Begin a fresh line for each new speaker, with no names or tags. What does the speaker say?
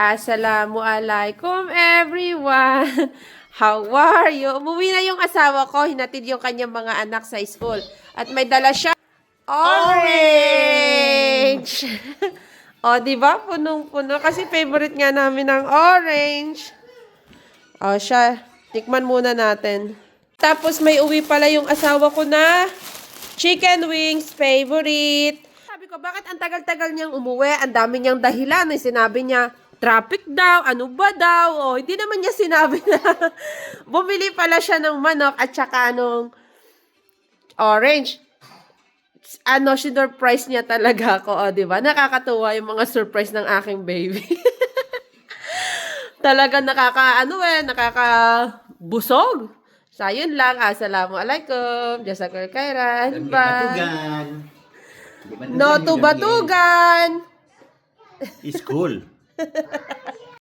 Assalamualaikum everyone! How are you? Umuwi na yung asawa ko, hinatid yung kanyang mga anak sa school. At may dala siya orange! O, di ba? Punong-puno. Kasi favorite nga namin ng orange. O, siya. Tikman muna natin. Tapos may uwi pala yung asawa ko na chicken wings, favorite. Sabi ko, bakit ang tagal-tagal niyang umuwi? Ang dami niyang dahilan. Sinabi niya, traffic daw, ano ba daw? O, hindi naman niya sinabi na bumili pala siya ng manok at saka nung orange. Sinurprise niya talaga ako, o, di ba? Nakakatuwa yung mga surprise ng aking baby. Talaga nakakabusog. So, ayun lang. Assalamualaikum. Jazakallah khairan. Bye. No to batugan.
Is cool.